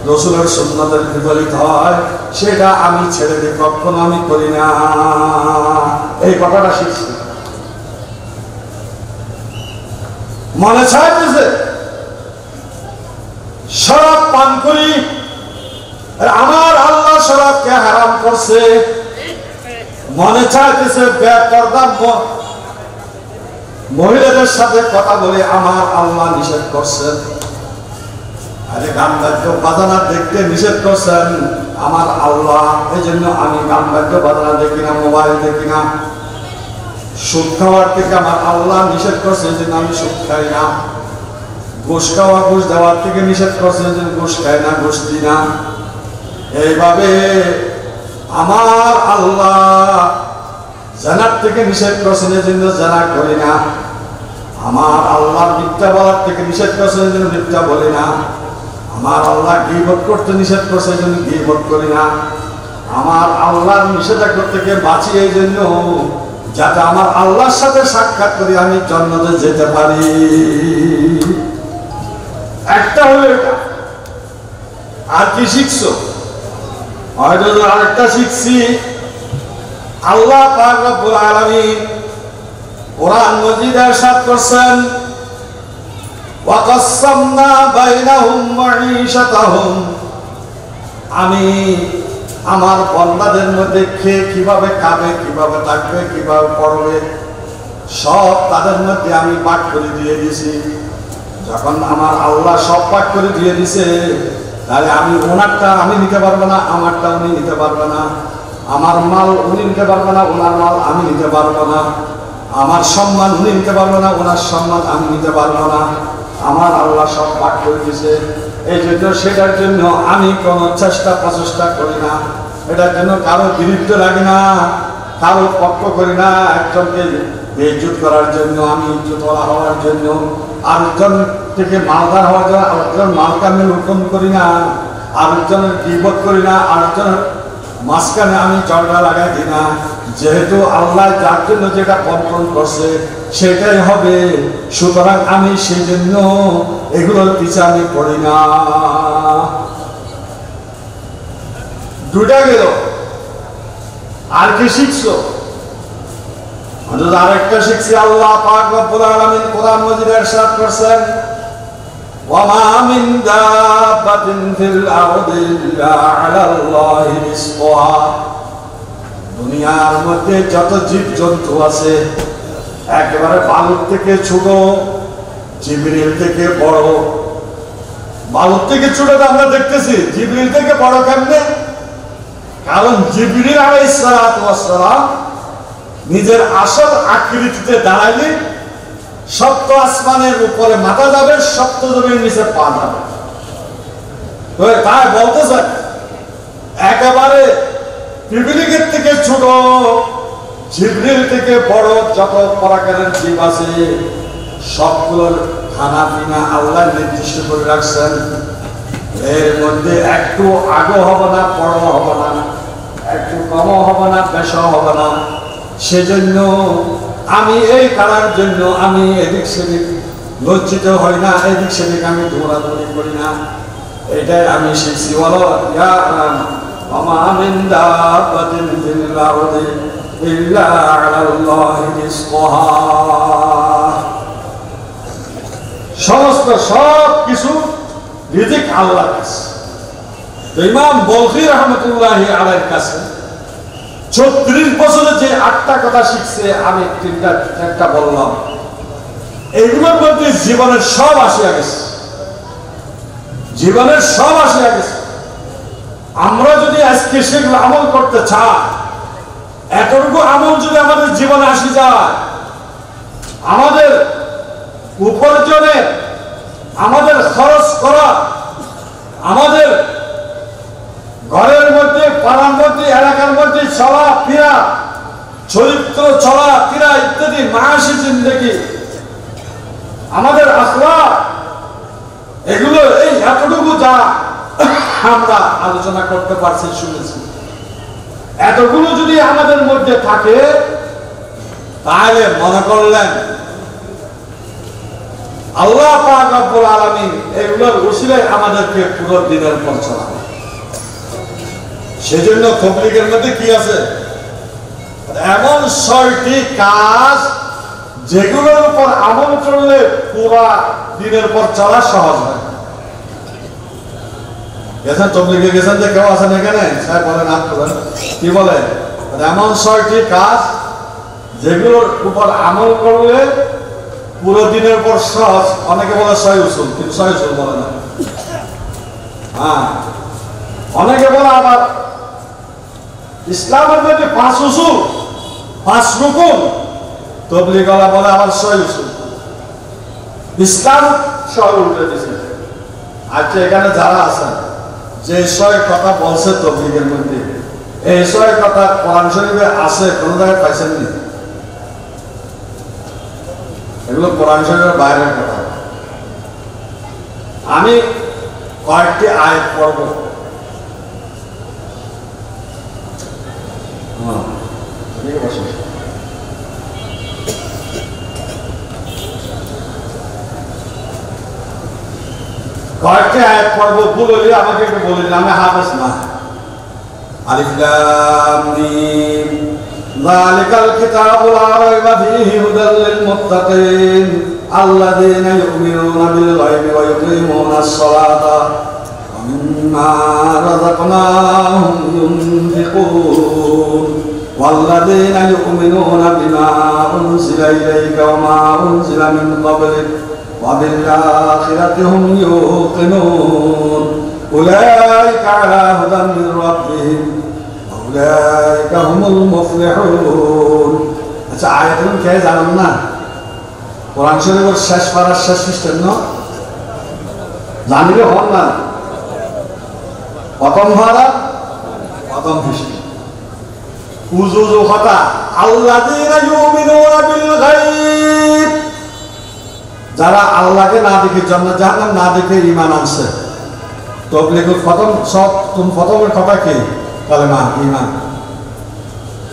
রসুলের সুন্নতের বিপরীত হয়, সেটা আমি ছেড়ে দিই, কখনো আমি করি না। এই কথাটা শিখছি। মনে চাইতেছে শরাব পান করি, আমার আল্লাহ শরাবকে হারাম করছে। মনে চাইতেছে বেপরদা মহিলাদের সাথে কথা বলে আমার আল্লাহ নিষেধ করছেন। আরে গান বাদ্য বাজানা দেখতে নিষেধ করছেন আমার আল্লাহ, এই জন্য আমি গান বাদ্য বাজানা দেখি না, মোবাইল দেখি না। সুদ খাওয়ার থেকে আমার আল্লাহ নিষেধ করছে, এই জন্য আমি সুদ খাই না। ঘুষ খাওয়া, ঘুষ দেওয়ার থেকে নিষেধ করছে, এই জন্য ঘুষ খাই না, ঘুষ দিই না। এইভাবে আমার আল্লাহ জানার থেকে নিষেধ করছেন, এই জন্য জানা করি না। আমার আল্লাহ মিথ্যা বলার থেকে নিষেধ করছেন, এই জন্য মিথ্যা বলি না। আমার আল্লাহ গীবত করতে নিষেধ করছে, এই জন্য গীবত করি না। আমার আল্লাহর নিষেধাজ্ঞা থেকে বাঁচি এই জন্য, যাতে আমার আল্লাহর সাথে সাক্ষাৎ করি, আমি জান্নাতে যেতে পারি। একটা হলো এটা। আর কি শিখছো? হয়তো আরেকটা শিখছি। আল্লাহ পাক রব্বুল আলামিন কোরআন মাজিদে ইরশাদ করছেন, ওয়া কাসসামনা বাইনাহুম মাঈশাতাহুম, আমি আমার বান্দাদের মধ্যে কে কিভাবে খাবে, কিভাবে থাকবে, কিভাবে পড়বে, সব তাদের মধ্যে আমি ভাগ করে দিয়ে দিয়েছি। যখন আমার আল্লাহ সব ভাগ করে দিয়ে দিছে, তাহলে আমি ওনারটা আমি নিতে পারবো না, আমারটা উনি নিতে পারবে না। আমার মাল উনি নিতে পারবে না, ওনার মাল আমি নিতে পারবো না। আমার সম্মান উনি নিতে পারবে না, ওনার সম্মান আমি নিতে পারবো না। আমার আল্লাহ সব ভাগ করে দিয়েছে। এই জন্য সেটার জন্য আমি কোনো চেষ্টা প্রচেষ্টা করি না, এটার জন্য কারো বিরুদ্ধে লাগে না, কারো পক্ষ করি না। একজনকে বেইজ্জত করার জন্য, আমি ইজ্জতওয়ালা হওয়ার জন্য, আরেকজন থেকে মালদার হওয়ার জন্য আরেকজন মালকে আমি হুকুম করি না, আরেকজনের গীবত করি না, আরেকজনের মাঝখানে আমি ঝগড়া লাগাই দিই না। যেহেতু আল্লাহ যার জন্য যেটা বন্টন করছে সেটাই হবে, সুতরাং আমি সেই জন্য এগুলোর পিছে আমি পড়ি না। দুটা গেল। আর কি শিখছো? আরেকটা শিখছি। আল্লাহ পাক রব্বুল আলামিন কোরআন মাজিদে ইরশাদ করছেন, ওয়া মা মিন দাব্বাতিন ফিল আরদি ইল্লা আলাল্লাহি রিজকুহা, দুনিয়ার মধ্যে যত জীব জন্তু আছে, একেবারে বালক থেকে ছোট, জিবরিল থেকে বড়, বালুর থেকে ছোট আমরা দেখতেছি, জিবরিল থেকে বড় কেমনে? কারণ জিবরিল আলাইহিস সালাতু ওয়াস সালাম নিজের আসল আকৃতিতে দাঁড়াইলে সপ্ত আসমানের উপরে মাথা যাবে, সপ্ত জমির নিচে পা যাবে। তাই বলতেছে একেবারে পিপিলিকের থেকে ছোট, জিবরিল থেকে বড় যত পরাকারের জীব আছে সবগুলোর খানা পিনা আল্লাহ নির্দিষ্ট করে রাখছেন। এর মধ্যে একটু আগো হবে না, পড়ো হবে না, একটু কমও হবে না, বেশও হবে না। সেজন্য আমি এই কারণের জন্য আমি এদিক সেদিক লজ্জিত হই না, এদিক সেদিক আমি দৌড়াদৌড়ি করি না। এটাই আমি শিখছি। বলো ইয়া ওমা মিন দাব্বাতিন ফিল আরদি ইল্লা আলাল্লাহি রিজকুহা। সমস্ত সব কিছু রিজিক আল্লাহর কাছে। ইমাম বলখি রাহমাতুল্লাহি আলাইহির কাছে ৩৬ বছরে যে ৮টা কথা শিখছে, আমি একটা বললাম, এগুলোর মধ্যে জীবনের সব আসিয়া গেছে, জীবনের সব আসিয়া গেছে। আমরা যদি আজকে সেগুলো আমল করতে চাই, এতটুকু আমল যদি আমাদের জীবনে আসি যায়, আমাদের উপার্জনে, আমাদের খরচ করা, আমাদের ঘরের মধ্যে, পাড়ার মধ্যে, এলাকার মধ্যে চলা ফিরা, চরিত্র চলা ফিরা ইত্যাদি মায়াসী জিন্দেগি, আমাদের আখলাক, এগুলো এই এতটুকু যা আমরা আলোচনা করতে পারছি, শুনেছি, এতগুলো যদি আমাদের মধ্যে থাকে, তাহলে মনে করলেন আল্লাহ পাক রব্বুল আলামিন এগুলোর উসিলায় আমাদেরকে পুরো দিনের পর চালাবে। সেজন্য তবলিগের মধ্যে কি আছে? এমন ৬টি কাজ যেগুলোর উপর আমল করলে পুরা দিনের পর চলা সহজ হয়। গেছেন তবলিগে, গেছেন যে কেউ আছেন এখানে? সাহেব বলেন, হাত তোলেন। কি বলে? এমন ৬টি কাজ যেগুলোর উপর আমল করলে পুরো দিনের পর সহজ। অনেকে বলে ৬ উসুল, কিন্তু ৬ উসুল বলে না। হ্যাঁ, অনেকে বলে আবার ইসলামের মধ্যে ৫ উসুল, ৫ রুকুন। তবলিগওয়ালা বলে আবার ৬ উসুল। ইসলাম সহ উল্টে দিয়েছে। আজকে এখানে যারা আছেন, যে ৬ কথা বলছে তবলিগের মধ্যে, এই ৬ কথা কোরআন শরীফে আছে, কোন জায়গায় পাইছেননি? এগুলো কোরআন শরীফের বাইরের কথা। আমি কয়েকটি আয়াত পড়ব। কয়েকটি আয়াত পড়ব, ভুল হলে আমাকে একটু বলে দিন, আমি হাফেজ না। আলিফ লাম মিম যালিকাল কিতাবু লা রাইবা ফীহি হুদাল লিল মুত্তাকিন আল্লাযীনা ইউমিনুনা বিল গায়বি ওয়া ইউকিমুনাস সালাতা ওয়া মিম্মা রাযাকনাহুম ইউনফিকুন ওয়াল্লাযীনা ইউমিনুনা বিমা উনজিলা ইলাইকা ওয়া মা উনজিলা মিন ক্বাবলিক ওয়া বিল আখিরাতি হুম ইউকিনুন উলাইকা আলা হুদাম মির রাব্বিহিম উলাইকা হুমুল মুফলিহুন। আচ্ছা, আয়াতগুলো কে জানেন না? কোরআন শরীফের শেষ পারার শেষ পৃষ্ঠার না জানিলে হন না, প্রথম পারা প্রথম পৃষ্ঠা। উজুজু কথা আল্লাযীনা ইউমিনুনা বিল গায়ব, যারা আল্লাহকে না দেখে, জান্নাত জাহান্নাম না দেখে ঈমান আনছে। তবলিগের প্রথমের কথা কি? কালেমা, ঈমান।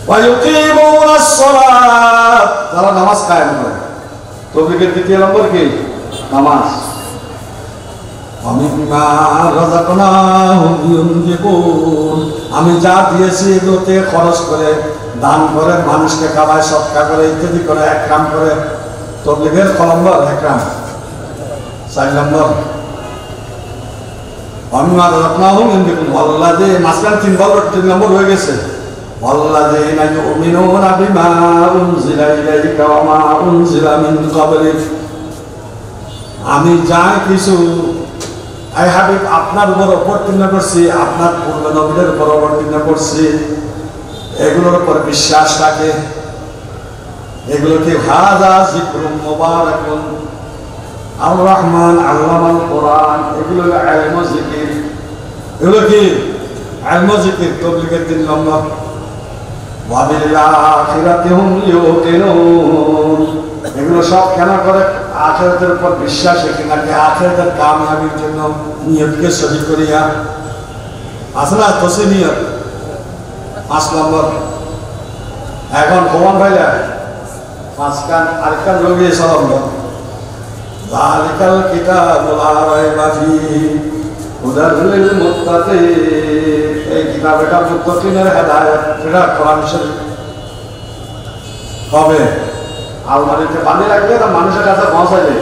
ওয়া ইউকিমুনাস সালাত, যারা নামাজ কায়েম করে। তবলিগের দ্বিতীয় নম্বর কি? নামাজ। ওয়া মিম্মা রাযাকনাহুম ইউনফিকুন, আমি যা দিয়েছি এগুলোতে খরচ করে, দান করে, মানুষকে খাওয়ায়, সদকা করে, ইত্যাদি করে, একরাম করে। তবলিগের ক নম্বর? একরাম। ৪ নম্বর ওয়ামিম্মা রাযাকনাহুম ইউনফিকুন, আল্লাযী মাসকান ৩ নম্বর হয়ে গেছে। ওয়াল্লাযীনা ইউমিনুনা বিমা উনজিলা ইলাইকা ওয়া মা উনজিলা মিন ক্বাবলিক, আমি যা কিছু আই হাবিব আপনার উপর অবতীর্ণ করছি, আপনার পূর্ব নবীদের উপর অবতীর্ণ করছি, এগুলোর উপর বিশ্বাস রাখে। এগুলো কি হাযা যিকরুম মুবারাকুন আর রহমান আল্লামাল কোরআন, এগুলো ইলম ও জিকির। এগুলো কি ইলম ও জিকির, তাবলীগের 3 নম্বর। ওয়া বিল আখিরাতি হুম ইউকিনুন, এগুলো সব কেন করে? আখিরাতের উপর বিশ্বাস রেখে, নাকি আখিরাতের কামিয়াবির জন্য নিয়তকে সহি করিয়া। আসলে তোসে নিয়ত 5 নম্বর। এখন প্রমাণ পাইলা 5 কান আরেকটা রোগী সব যালিকাল কিতাবুল লা রাইবা ফীহি হুদাল লিল মুত্তাকিন, এই কিতাবটা মুত্তাকিনের হেদায়েত। এটা কোরআন শরীফ হবে আলমারিতে বানিয়ে রাখবে না মানুষের কাছে পৌঁছাইলে?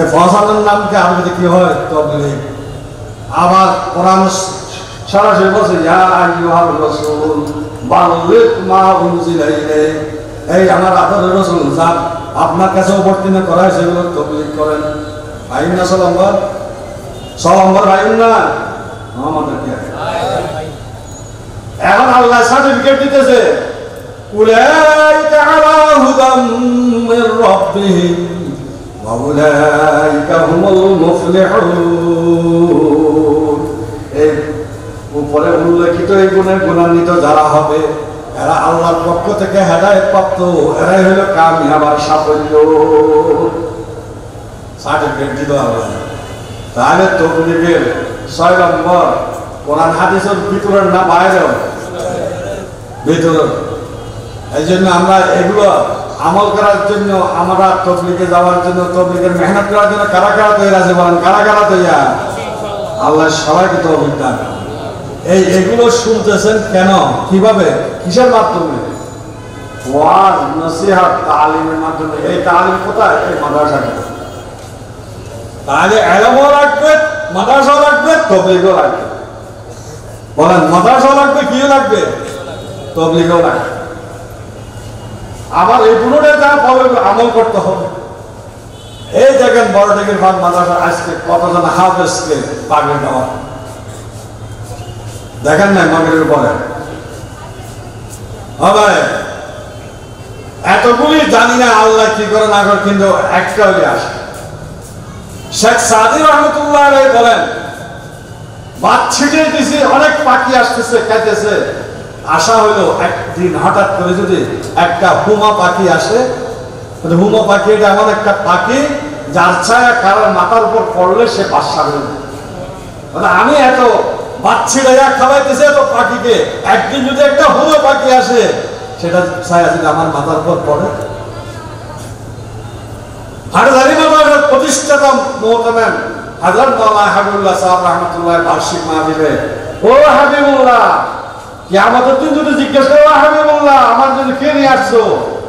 এই পৌঁছানোর নাম কি আরবিতে কি হয়? তাবলীগ। আবার কোরআন সরাসরি বলছে ইয়া আইয়ুহার রাসূল বাল্লিগ মা উনজিলা ইলাইক, এই আমার আদরের রাসূল যা আপনার কাছে অবতীর্ণ করা হয় সেগুলো তাবলীগ করেন। ভাই না সলম্বর ভাই না আমাদের কি এখন আল্লাহ সার্টিফিকেট দিতেছে উলাইকা আলা হুদাম মির রাব্বিহিম ওয়া উলাইকা হুমুল মুফলিহুন। এই উপরে উল্লেখিত এই গুণে গুণান্বিত যারা হবে এরা আল্লাহর পক্ষ থেকে হেদায়েত প্রাপ্ত, এরাই হলো কামিয়াব আর সাফল্য। সার্টিফিকেট দিল আল্লাহ। তাহলে তাবলীগের 6 নম্বর কোরআন হাদিসের ভিতরের না বাইরেও? ভিতরের। এই জন্য আমরা এগুলো আমল করার জন্য, আমরা তাবলীগে যাওয়ার জন্য, তাবলীগের মেহনত করার জন্য কারা কারা তৈরি আছে বলেন? কারা কারা তৈরি? আল্লাহ সবাইকে তৌফিক দান। এগুলো শুনতেছেন কেন, কিভাবে, কিসের মাধ্যমে? ওয়াজ, নসিহত, তালিমের মাধ্যমে। এই তালিম কোথায়? এই মাদ্রাসায়। তাহলে ইলমও রাখবে, মাদ্রাসাও রাখবে, তাবলীগও রাখবে। বলেন মাদ্রাসাও রাখবে, কিও রাখবে? তাবলীগও রাখবে। আবার এই দুটোটা যা পাবে আমল করতে হবে। এই দেখেন বড় দিকের ভাগ মাদ্রাসা আজকে কতজন হাফেজকে পাগড়ি দেওয়া দেখেন না মাগরিবের পরে। হবে এতগুলি জানি না আল্লাহ কি করে না করে, কিন্তু একটা হলে আসে। শেখ সাদি রহমতুল্লাহ আলাইহি বলেন বাদ ছিটিয়ে দিছি, অনেক পাখি আসতেছে, খাইতেছে। আশা হইলো একদিন হঠাৎ করে যদি একটা হুমা পাখি আসে, হুমা পাখি এটা এমন একটা পাখি যার ছায়া কারোর মাথার উপর পড়লে সে বাসা হয়ে যায়। আমি এত বাচ্চি ডাইয়া খাওয়াইতেছে এত পাখিকে, একদিন যদি একটা হুমা পাখি আসে সেটা ছায়া যদি আমার মাথার উপর পড়ে। হাটহাজারী মাদ্রাসার প্রতিষ্ঠাতা মুহতামিম হযরত মাওলানা হাবিবুল্লাহ সাহেব রাহমাতুল্লাহ বার্ষিক মাহফিলে, ও হাবিবুল্লাহ, কিয়ামতের দিন যদি জিজ্ঞেস করো হাবিবুল্লাহ আমার জন্য কে নিয়ে আসছো,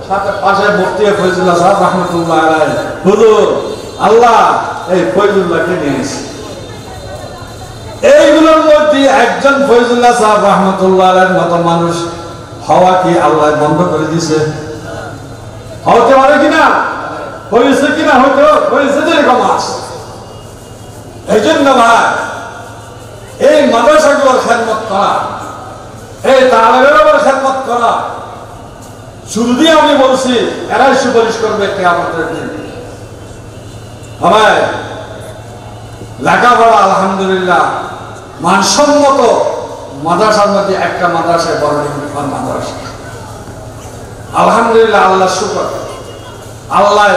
সাথে পাশে মুফতি ফয়জুল্লাহ সাহেব রাহমাতুল্লাহ আলাইহি, হুজুর আল্লাহ এই ফয়জুল্লাহকে নিয়ে এসেছে। এইগুলোর মধ্যে একজন ফয়জুল্লাহ সাহেব রাহমাতুল্লাহ আলাইহির মতো মানুষ হওয়া কি আল্লাহ বন্ধ করে দিয়েছে? হতে পারে কিনা? হয়েছে কিনা? হয়তো হয়েছে, যেরকম আছে। এই জন্য ভাই এই মাদ্রাসাগুলোর খেদমত করা, এই তালেবের খেদমত করা, শুরু দিয়ে আমি বলছি এরাই সুপারিশ করবে কিয়ামতের দিন। ভাই লেখাপড়া আলহামদুলিল্লাহ মানসম্মত মাদ্রাসার মধ্যে একটা মাদ্রাসায় বড় মাদ্রাসা আলহামদুলিল্লাহ, আল্লাহ শুকর, আল্লাহ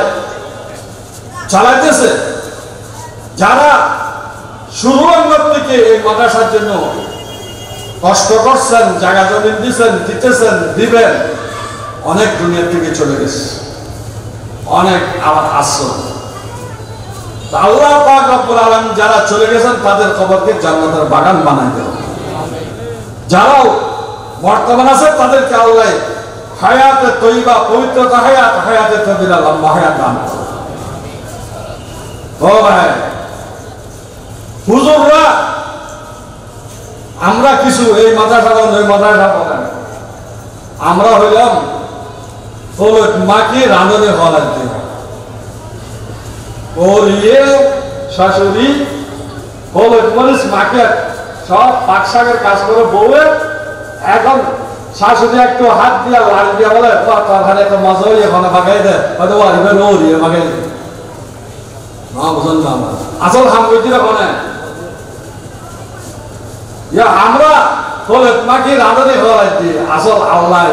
চালাইতেছে। যারা শুরু থেকে এই মাদ্রাসার জন্য কষ্ট করছেন, জায়গা জমিন দিচ্ছেন, দিতেছেন, দিবেন, অনেক দুনিয়া থেকে চলে গেছে, অনেক আবার আসছেন। আল্লাহ পাক রব্বুল আলামিন যারা চলে গেছেন তাদের কবরকে জান্নাতের বাগান বানাই দেন। যারাও বর্তমান আছে তাদেরকে আল্লাহ হায়াতে তৈবা, পবিত্রতা হায়াত, হায়াতে তবিরা, লম্বা হায়াত দান করুন। ও ভাই হুজুররা, আমরা কিছু এই মাদ্রাসা বন্ধ, ওই মাদ্রাসা বলেন, আমরা হইলাম মাকে রাঁধনে হওয়া লাগতে, ওর ইয়ে শাশুড়ি হলুদ মরিচ মাকে সব পাক শাকের কাজ করে বউয়ে এখন শাশুড়ি একটু হাত দিয়া লাল দিয়া বলে তরকারি তো মজা হয়ে এখানে বাগাই দেয় হয়তো আরিবে নৌরিয়ে বাগাই দেয় না বুঝুন না আমরা আসল হাম কইছি ওখানে আমরা হলুদ মাকে রাঁধুনি হলাই দিই আসল আল্লাহ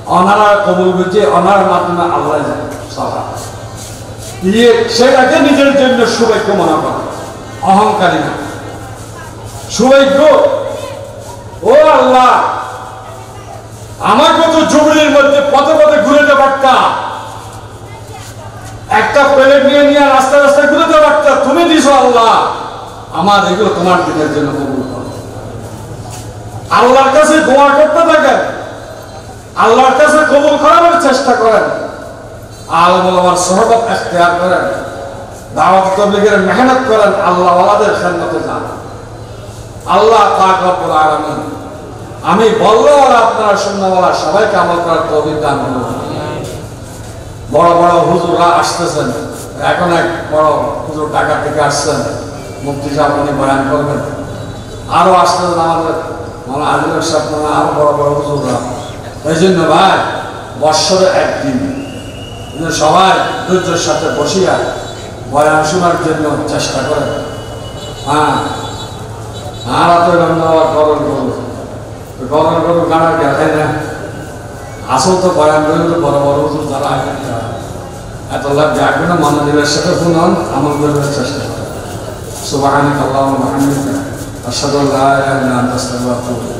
অনারা কবুল করছে অনার মাধ্যমে আল্লাহ যায় সভা দিয়ে সেটাকে নিজের জন্য সৌভাগ্য মনে করে অহংকারী না সৌভাগ্য ও আল্লাহ আমাকে তো জমির মধ্যে পথে পথে ঘুরেতে পারতাম একটা প্লেট নিয়ে নিয়ে রাস্তায় রাস্তায় ঘুরেতে পারতাম তুমি দিছো আল্লাহ আমার এগুলো তোমার দিনের জন্য কবুল করো আল্লাহর কাছে দোয়া করতে থাকেন আল্লাহর কাছে কবুল করার চেষ্টা করেন আলেম ওলামার সহবত ইখতিয়ার করেন দাওয়াত তাবলীগের মেহনত করেন আল্লাহ ওয়ালাদের খেদমতে যান আল্লাহ পাক রব্বুল আলামিন আমি বলবো আর আপনারা শুননেওয়ালা সবাইকে আমল করার তৌফিক দান করুন বড় বড় হুজুররা আসতেছেন এখন এক বড় হুজুর ঢাকা থেকে আসছেন মুফতি সাহেব উনি বয়ান করবেন আরো আসতেছেন আমাদের মানে আদিলের সাহেব আরো বড় বড় হুজুররা এই জন্য ভাই বৎসরে একদিন সবাই ধৈর্যের সাথে বসিয়া বয়ান শোনার জন্য চেষ্টা করেন হ্যাঁ আর তো গরম গরম গাড়া গেলে না আসল তো বয়ান করে তো বড় বড় হুজুর যারা এত লাভ যাবে না মনোযোগের সাথে শুনুন আমল করার চেষ্টা করেন সুবহানাল্লাহি ওয়া বিহামদিহি আশহাদু আল্লা ইলাহা ইল্লা আনতা আস্তাগফিরুকা ওয়া আতুবু ইলাইক